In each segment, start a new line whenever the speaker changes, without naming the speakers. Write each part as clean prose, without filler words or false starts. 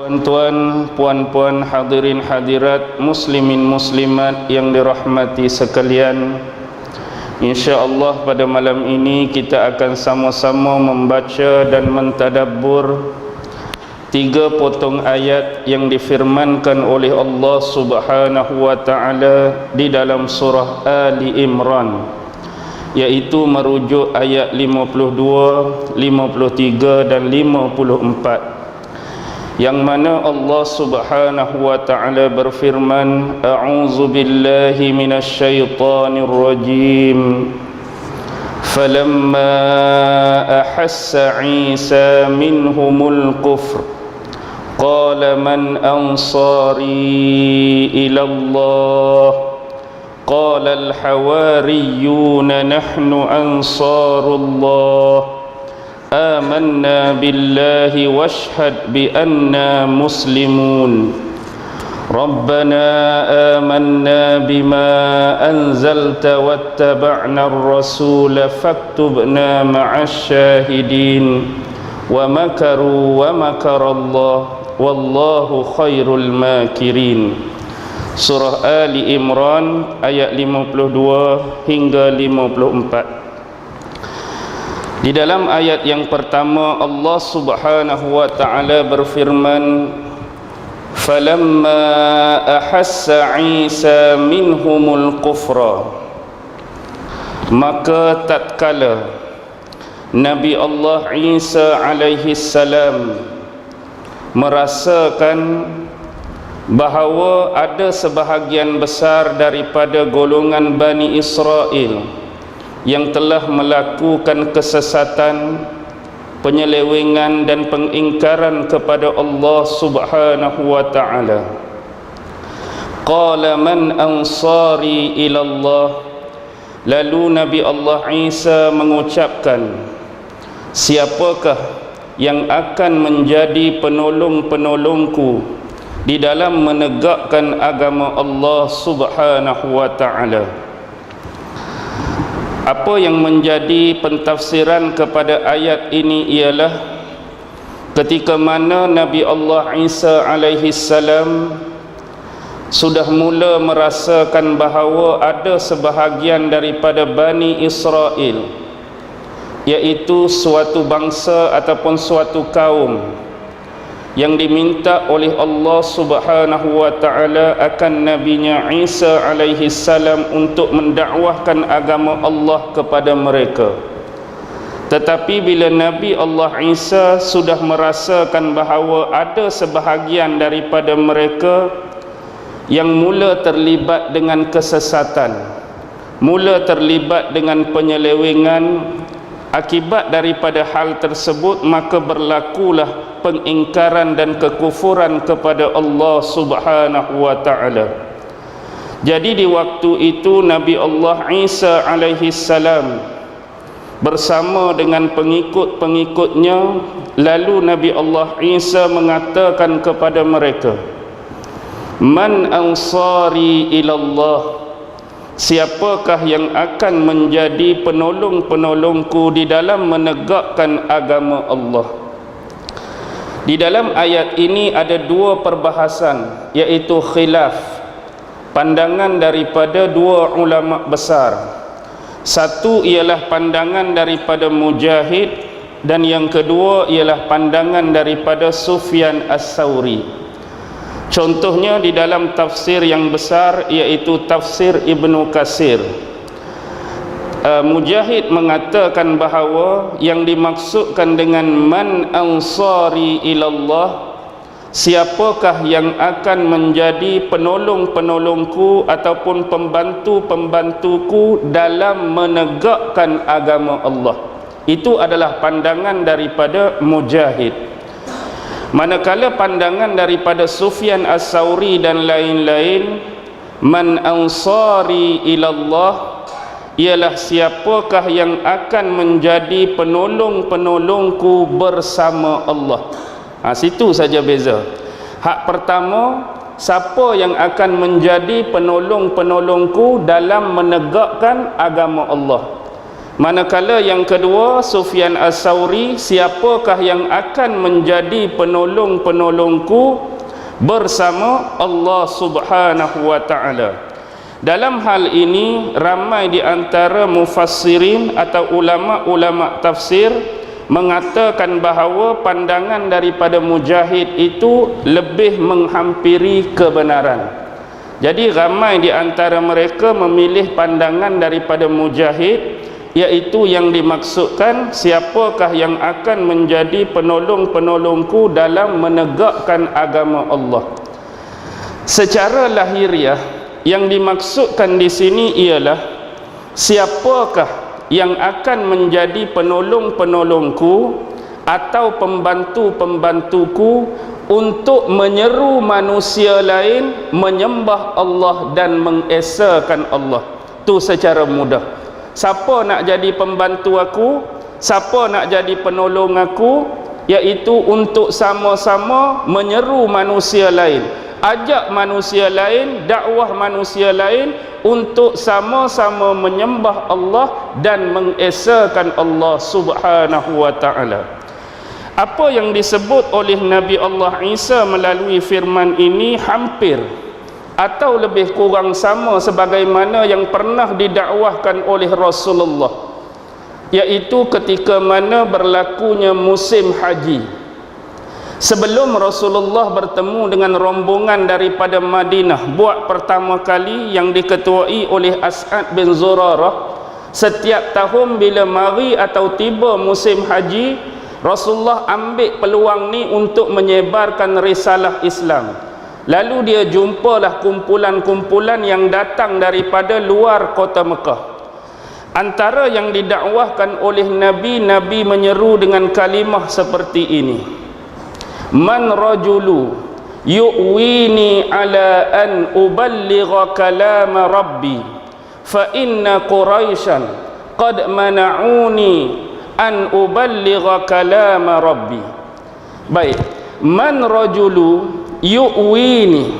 Tuan-tuan, puan-puan, hadirin hadirat, muslimin muslimat yang dirahmati sekalian, InsyaAllah pada malam ini kita akan sama-sama membaca dan mentadabbur 3 potong ayat yang difirmankan oleh Allah Subhanahu wa ta'ala di dalam surah Ali Imran, yaitu merujuk ayat 52, 53 dan 54, yang mana Allah Subhanahu wa ta'ala berfirman, A'udzu billahi minasyaitonir rajim. Falamma ahassa Isa minhumul kufr qala man ansari ila Allah qala al-hawariyuna nahnu ansarullah آمنا بالله واشهد بأننا مسلمون ربنا آمنا بما أنزلت واتبعنا الرسول فاكتبنا مع الشاهدين ومكروا ومكر الله والله خير الماكرين. Surah Ali Imran ayat 52 hingga 54. Di dalam ayat yang pertama Allah Subhanahu wa ta'ala berfirman, Falamma ahassa Isa minhumul kufra, maka tatkala Nabi Allah Isa alaihi salam merasakan bahawa ada sebahagian besar daripada golongan Bani Israel yang telah melakukan kesesatan, penyelewengan dan pengingkaran kepada Allah Subhanahu wa ta'ala. Qala man ansari ilallah, lalu Nabi Allah Isa mengucapkan, siapakah yang akan menjadi penolong-penolongku di dalam menegakkan agama Allah Subhanahu wa ta'ala. Apa yang menjadi pentafsiran kepada ayat ini ialah ketika mana Nabi Allah Isa alaihi salam sudah mula merasakan bahawa ada sebahagian daripada Bani Israel, iaitu suatu bangsa ataupun suatu kaum yang diminta oleh Allah Subhanahu wa ta'ala akan Nabinya Isa alaihi salam untuk mendakwahkan agama Allah kepada mereka. Tetapi bila Nabi Allah Isa sudah merasakan bahawa ada sebahagian daripada mereka yang mula terlibat dengan kesesatan, mula terlibat dengan penyelewengan, akibat daripada hal tersebut maka berlakulah pengingkaran dan kekufuran kepada Allah Subhanahu wa ta'ala. Jadi di waktu itu Nabi Allah Isa alaihi salam bersama dengan pengikut-pengikutnya, lalu Nabi Allah Isa mengatakan kepada mereka, Man ansari ilallah, siapakah yang akan menjadi penolong-penolongku di dalam menegakkan agama Allah? Di dalam ayat ini ada 2 perbahasan, iaitu khilaf, pandangan daripada 2 ulama besar. Satu ialah pandangan daripada Mujahid, dan yang kedua ialah pandangan daripada Sufyan As-Sauri. Contohnya di dalam tafsir yang besar, iaitu tafsir Ibnu Katsir, Mujahid mengatakan bahawa yang dimaksudkan dengan man ansari ilallah, siapakah yang akan menjadi penolong-penolongku ataupun pembantu-pembantuku dalam menegakkan agama Allah. Itu adalah pandangan daripada Mujahid. Manakala pandangan daripada Sufyan As-Sauri dan lain-lain, man ansari ilallah ialah siapakah yang akan menjadi penolong-penolongku bersama Allah. Situ saja beza. Hak pertama, siapa yang akan menjadi penolong-penolongku dalam menegakkan agama Allah. Manakala yang kedua, Sufyan As-Sauri, siapakah yang akan menjadi penolong-penolongku bersama Allah Subhanahu wa taala? Dalam hal ini ramai di antara mufassirin atau ulama-ulama tafsir mengatakan bahawa pandangan daripada Mujahid itu lebih menghampiri kebenaran. Jadi ramai di antara mereka memilih pandangan daripada Mujahid, iaitu yang dimaksudkan siapakah yang akan menjadi penolong-penolongku dalam menegakkan agama Allah. Secara lahiriah yang dimaksudkan di sini ialah siapakah yang akan menjadi penolong-penolongku atau pembantu-pembantuku untuk menyeru manusia lain menyembah Allah dan mengesakan Allah. Tu secara mudah. Siapa nak jadi pembantu aku, siapa nak jadi penolong aku, iaitu untuk sama-sama menyeru manusia lain, ajak manusia lain, dakwah manusia lain untuk sama-sama menyembah Allah dan mengesakan Allah Subhanahu wa taala. Apa yang disebut oleh Nabi Allah Isa melalui firman ini hampir atau lebih kurang sama sebagaimana yang pernah didakwahkan oleh Rasulullah, iaitu ketika mana berlakunya musim haji. Sebelum Rasulullah bertemu dengan rombongan daripada Madinah buat pertama kali yang diketuai oleh As'ad bin Zurarah, setiap tahun bila mari atau tiba musim haji, Rasulullah ambil peluang ni untuk menyebarkan risalah Islam. Lalu dia jumpalah kumpulan-kumpulan yang datang daripada luar kota Mekah. Antara yang didakwahkan oleh Nabi, Nabi menyeru dengan kalimah seperti ini: Man rajulu yu'wini ala an uballigha kalama rabbi fa inna Quraisyan qad mana'uni an uballigha kalama rabbi. Baik, man rajulu yu'wini,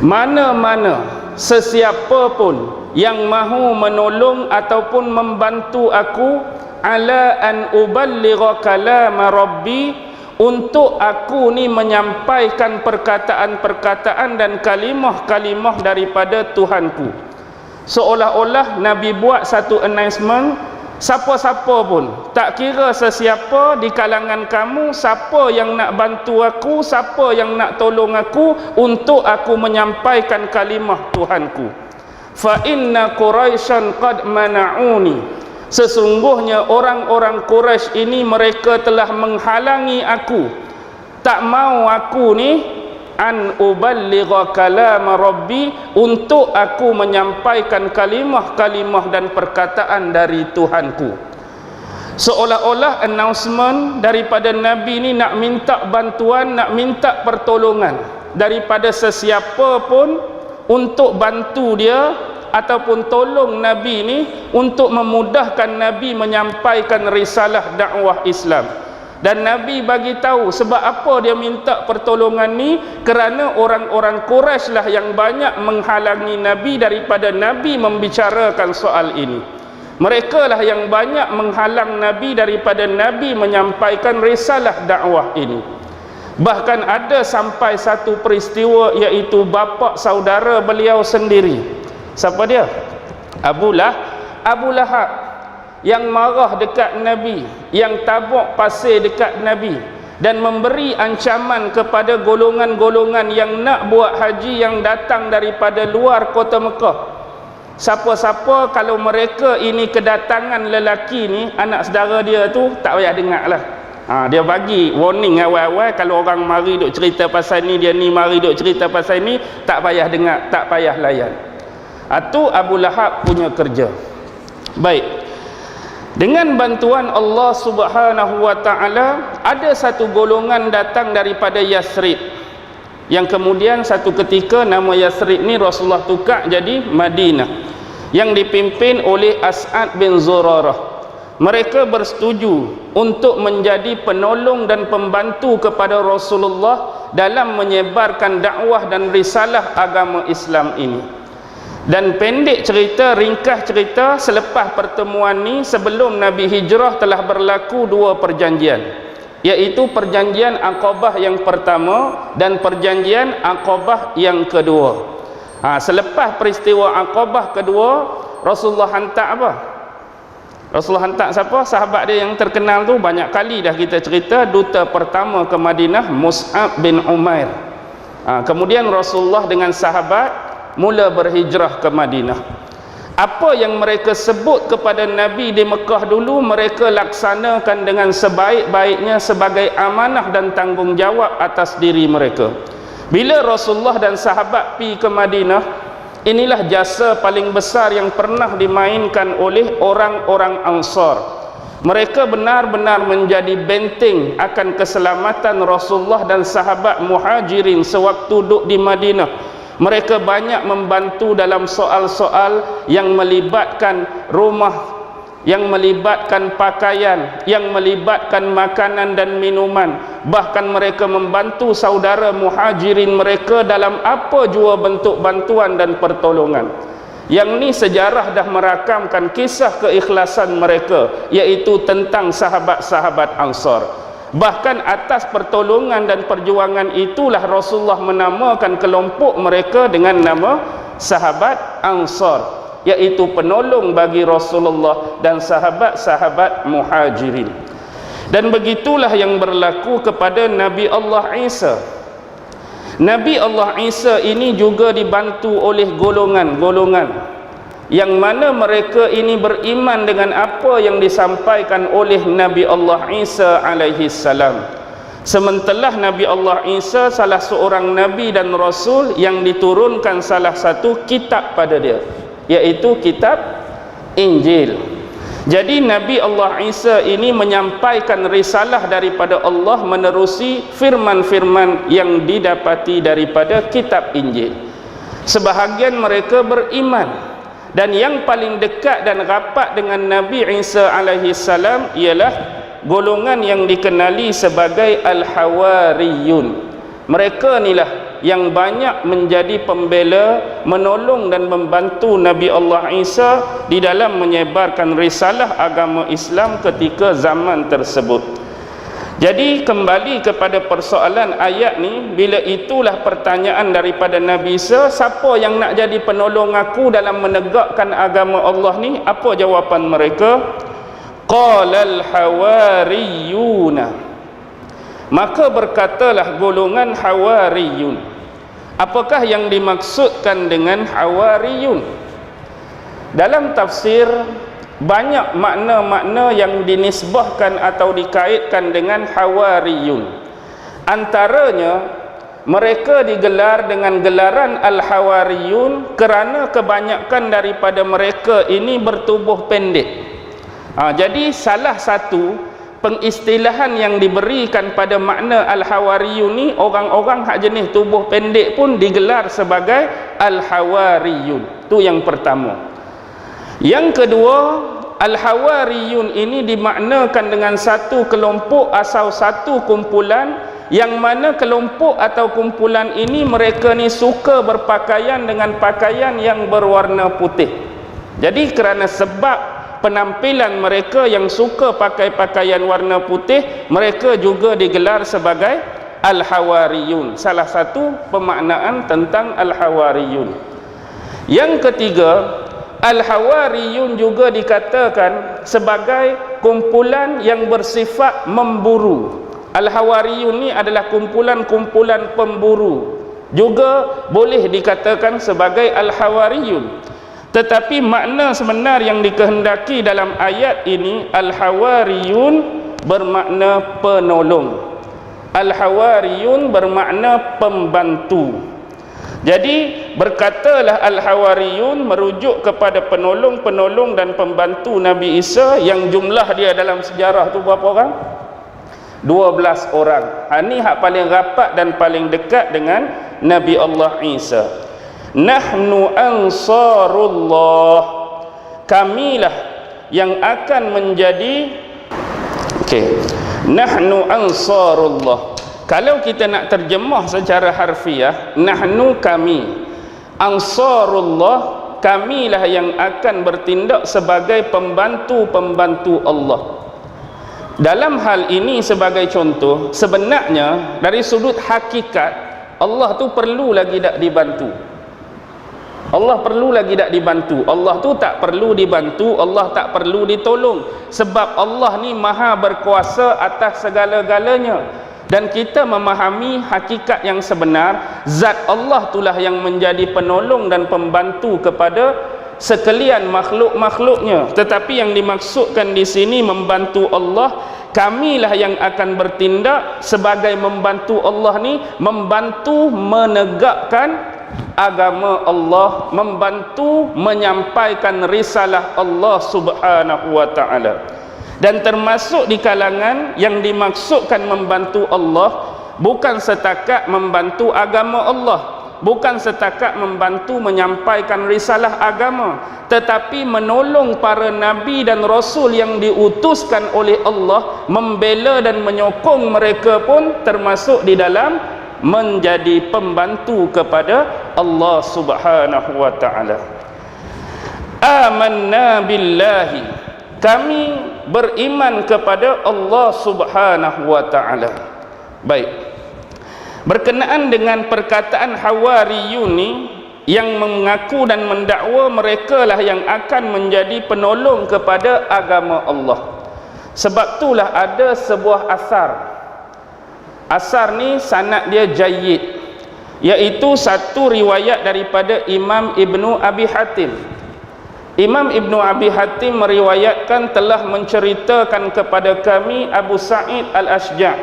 mana-mana sesiapa pun yang mahu menolong ataupun membantu aku, ala an uballigha kalama rabbi, untuk aku ni menyampaikan perkataan-perkataan dan kalimah-kalimah daripada Tuhanku. Seolah-olah Nabi buat satu announcement, siapa-siapa pun, tak kira sesiapa di kalangan kamu, siapa yang nak bantu aku, siapa yang nak tolong aku, untuk aku menyampaikan kalimah Tuhanku. Fa inna Quraisyan qad mana'uni, sesungguhnya orang-orang Quraisy ini mereka telah menghalangi aku, tak mau aku ni an uballigha kalama rabbi, untuk aku menyampaikan kalimah-kalimah dan perkataan dari Tuhanku. Seolah-olah announcement daripada Nabi ni nak minta bantuan, nak minta pertolongan daripada sesiapa pun untuk bantu dia ataupun tolong Nabi ni untuk memudahkan Nabi menyampaikan risalah dakwah Islam. Dan Nabi bagi tahu sebab apa dia minta pertolongan ni, kerana orang-orang Quraisy lah yang banyak menghalangi Nabi daripada Nabi membicarakan soal ini. Mereka lah yang banyak menghalang Nabi daripada Nabi menyampaikan risalah dakwah ini. Bahkan ada sampai satu peristiwa, iaitu bapa saudara beliau sendiri. Siapa dia? Abu Lahab, yang marah dekat Nabi, yang tabuk pasir dekat Nabi dan memberi ancaman kepada golongan-golongan yang nak buat haji yang datang daripada luar kota Mekah. Siapa-siapa kalau mereka ini kedatangan lelaki ni, anak saudara dia tu, tak payah dengar lah. Dia bagi warning awal-awal, kalau orang mari duk cerita pasal ni, dia ni mari duk cerita pasal ni, tak payah dengar, tak payah layan. Itu Abu Lahab punya kerja. Baik, dengan bantuan Allah Subhanahu wa taala, ada satu golongan datang daripada Yasrib, yang kemudian satu ketika nama Yasrib ni Rasulullah tukar jadi Madinah, yang dipimpin oleh As'ad bin Zurarah. Mereka bersetuju untuk menjadi penolong dan pembantu kepada Rasulullah dalam menyebarkan dakwah dan risalah agama Islam ini. Dan pendek cerita, ringkas cerita, selepas pertemuan ni, sebelum Nabi hijrah telah berlaku dua perjanjian, iaitu perjanjian Aqabah yang pertama dan perjanjian Aqabah yang kedua. Selepas peristiwa Aqabah kedua, Rasulullah hantar apa? Rasulullah hantar siapa? Sahabat dia yang terkenal tu, banyak kali dah kita cerita. Duta pertama ke Madinah, Mus'ab bin Umair. Kemudian Rasulullah dengan sahabat mula berhijrah ke Madinah. Apa yang mereka sebut kepada Nabi di Mekah dulu, mereka laksanakan dengan sebaik-baiknya sebagai amanah dan tanggungjawab atas diri mereka. Bila Rasulullah dan sahabat pi ke Madinah, inilah jasa paling besar yang pernah dimainkan oleh orang-orang Ansar. Mereka benar-benar menjadi benteng akan keselamatan Rasulullah dan sahabat Muhajirin sewaktu duduk di Madinah. Mereka banyak membantu dalam soal-soal yang melibatkan rumah, yang melibatkan pakaian, yang melibatkan makanan dan minuman. Bahkan mereka membantu saudara Muhajirin mereka dalam apa jua bentuk bantuan dan pertolongan. Yang ni sejarah dah merakamkan kisah keikhlasan mereka, iaitu tentang sahabat-sahabat Ansar. Bahkan atas pertolongan dan perjuangan itulah Rasulullah menamakan kelompok mereka dengan nama sahabat Ansar, iaitu penolong bagi Rasulullah dan sahabat-sahabat Muhajirin. Dan begitulah yang berlaku kepada Nabi Allah Isa. Nabi Allah Isa ini juga dibantu oleh golongan-golongan yang mana mereka ini beriman dengan apa yang disampaikan oleh Nabi Allah Isa alaihi salam. Sementara Nabi Allah Isa salah seorang Nabi dan Rasul yang diturunkan salah satu kitab pada dia, iaitu kitab Injil. Jadi Nabi Allah Isa ini menyampaikan risalah daripada Allah menerusi firman-firman yang didapati daripada kitab Injil. Sebahagian mereka beriman, dan yang paling dekat dan rapat dengan Nabi Isa alaihi salam ialah golongan yang dikenali sebagai Al-Hawariyun. Mereka inilah yang banyak menjadi pembela, menolong dan membantu Nabi Allah Isa di dalam menyebarkan risalah agama Islam ketika zaman tersebut. Jadi kembali kepada persoalan ayat ni, bila itulah pertanyaan daripada Nabi Isa, siapa yang nak jadi penolong aku dalam menegakkan agama Allah ni? Apa jawapan mereka? Qalal hawariyuna. Maka berkatalah golongan Hawariyun. Apakah yang dimaksudkan dengan Hawariyun? Dalam tafsir banyak makna-makna yang dinisbahkan atau dikaitkan dengan Hawariyun. Antaranya, mereka digelar dengan gelaran Al-Hawariyun kerana kebanyakan daripada mereka ini bertubuh pendek. Jadi salah satu pengistilahan yang diberikan pada makna Al-Hawariyun ni, orang-orang hak jenis tubuh pendek pun digelar sebagai Al-Hawariyun. Itu yang pertama. Yang kedua, Al-Hawariyun ini dimaknakan dengan satu kelompok asal satu kumpulan, yang mana kelompok atau kumpulan ini mereka ni suka berpakaian dengan pakaian yang berwarna putih. Jadi kerana sebab penampilan mereka yang suka pakai pakaian warna putih, mereka juga digelar sebagai Al-Hawariyun. Salah satu pemaknaan tentang Al-Hawariyun. Yang ketiga, Al-Hawariyun juga dikatakan sebagai kumpulan yang bersifat memburu. Al-Hawariyun ni adalah kumpulan-kumpulan pemburu. Juga boleh dikatakan sebagai Al-Hawariyun. Tetapi makna sebenar yang dikehendaki dalam ayat ini, Al-Hawariyun bermakna penolong. Al-Hawariyun bermakna pembantu. Jadi berkatalah Al-Hawariyun merujuk kepada penolong-penolong dan pembantu Nabi Isa yang jumlah dia dalam sejarah tu berapa orang? 12 orang. Ini hak paling rapat dan paling dekat dengan Nabi Allah Isa. Nahnu ansarullah. Kamilah yang akan menjadi Nahnu ansarullah. Kalau kita nak terjemah secara harfiah, nahnu kami, ansarullah kamilah yang akan bertindak sebagai pembantu-pembantu Allah. Dalam hal ini sebagai contoh, sebenarnya dari sudut hakikat Allah tu perlu lagi tak dibantu. Allah perlu lagi tak dibantu. Allah tu tak perlu dibantu, Allah tak perlu ditolong, sebab Allah ni maha berkuasa atas segala-galanya. Dan kita memahami hakikat yang sebenar, zat Allah itulah yang menjadi penolong dan pembantu kepada sekalian makhluk-makhluknya. Tetapi yang dimaksudkan di sini membantu Allah, kamilah yang akan bertindak sebagai membantu Allah ni, membantu menegakkan agama Allah, membantu menyampaikan risalah Allah Subhanahu wa ta'ala. Dan termasuk di kalangan yang dimaksudkan membantu Allah, bukan setakat membantu agama Allah, bukan setakat membantu menyampaikan risalah agama, tetapi menolong para nabi dan rasul yang diutuskan oleh Allah, membela dan menyokong mereka pun termasuk di dalam menjadi pembantu kepada Allah Subhanahu wa ta'ala. Amanna billahi, kami beriman kepada Allah Subhanahu wa ta'ala. Baik, berkenaan dengan perkataan Hawariyun ni, yang mengaku dan mendakwa mereka lah yang akan menjadi penolong kepada agama Allah. Sebab itulah ada sebuah asar ni sanad dia jayyid, iaitu satu riwayat daripada Imam Ibnu Abi Hatim. Imam Ibnu Abi Hatim meriwayatkan telah menceritakan kepada kami Abu Sa'id Al-Ashja',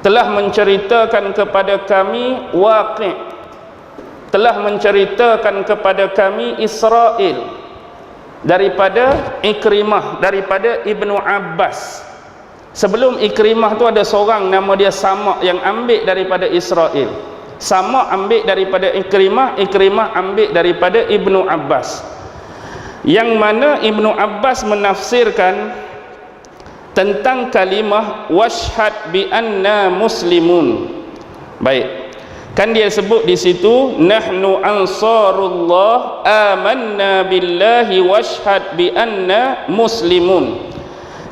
telah menceritakan kepada kami Waqi', telah menceritakan kepada kami Israel daripada Ikrimah, daripada Ibnu Abbas. Sebelum Ikrimah tu ada seorang nama dia Sama' yang ambil daripada Israel. Sama' ambil daripada Ikrimah, Ikrimah ambil daripada Ibnu Abbas. Yang mana Ibnu Abbas menafsirkan tentang kalimah washhad bi anna muslimun. Baik, kan dia sebut di situ, nahnu ansarullah amanna billahi washhad bi anna muslimun.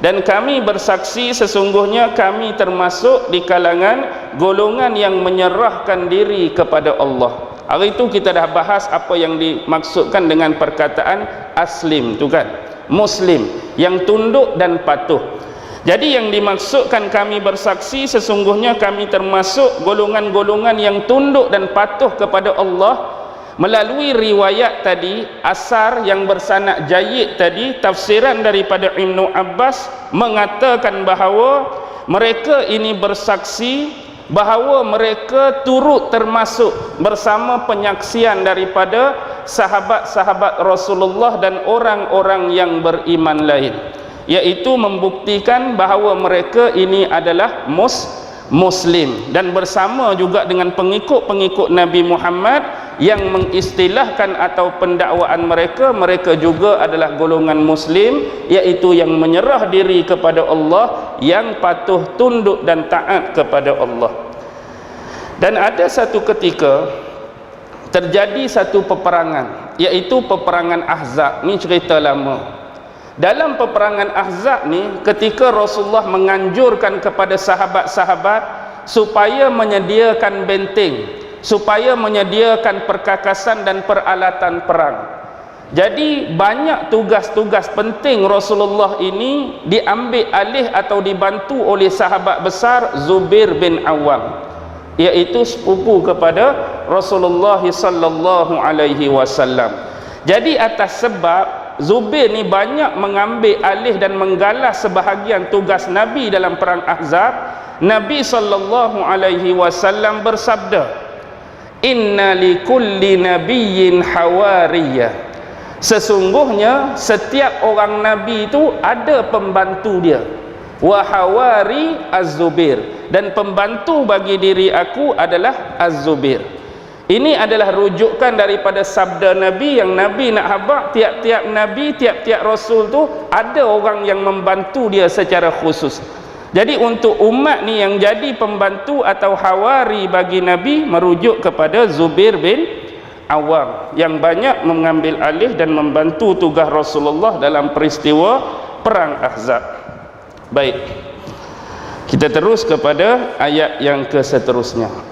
Dan kami bersaksi sesungguhnya kami termasuk di kalangan golongan yang menyerahkan diri kepada Allah. Hari itu kita dah bahas apa yang dimaksudkan dengan perkataan aslim tu kan, muslim, yang tunduk dan patuh. Jadi yang dimaksudkan kami bersaksi sesungguhnya kami termasuk golongan-golongan yang tunduk dan patuh kepada Allah. Melalui riwayat tadi, asar yang bersanad jayyid tadi, tafsiran daripada Ibnu Abbas mengatakan bahawa mereka ini bersaksi bahawa mereka turut termasuk bersama penyaksian daripada sahabat-sahabat Rasulullah dan orang-orang yang beriman lain, iaitu membuktikan bahawa mereka ini adalah muslim, dan bersama juga dengan pengikut-pengikut Nabi Muhammad yang mengistilahkan atau pendakwaan mereka juga adalah golongan muslim, iaitu yang menyerah diri kepada Allah, yang patuh, tunduk dan taat kepada Allah. Dan ada satu ketika terjadi satu peperangan, iaitu peperangan Ahzab. Ni cerita lama. Dalam peperangan Ahzab ni, ketika Rasulullah menganjurkan kepada sahabat-sahabat supaya menyediakan benteng, supaya menyediakan perkakasan dan peralatan perang. Jadi banyak tugas-tugas penting Rasulullah ini diambil alih atau dibantu oleh sahabat besar Zubair bin Awam, iaitu sepupu kepada Rasulullah sallallahu alaihi wasallam. Jadi atas sebab Zubair ni banyak mengambil alih dan menggalas sebahagian tugas Nabi dalam perang Ahzab, Nabi sallallahu alaihi wasallam bersabda, inna likulli nabiyyin hawariyah, sesungguhnya setiap orang nabi itu ada pembantu dia. Wa hawari az-Zubair, dan pembantu bagi diri aku adalah az-Zubair. Ini adalah rujukan daripada sabda Nabi yang Nabi nak habaq tiap-tiap Nabi, tiap-tiap Rasul tu ada orang yang membantu dia secara khusus. Jadi untuk umat ni yang jadi pembantu atau hawari bagi Nabi merujuk kepada Zubair bin awam yang banyak mengambil alih dan membantu tugas Rasulullah dalam peristiwa perang Ahzab. Baik, kita terus kepada ayat yang seterusnya.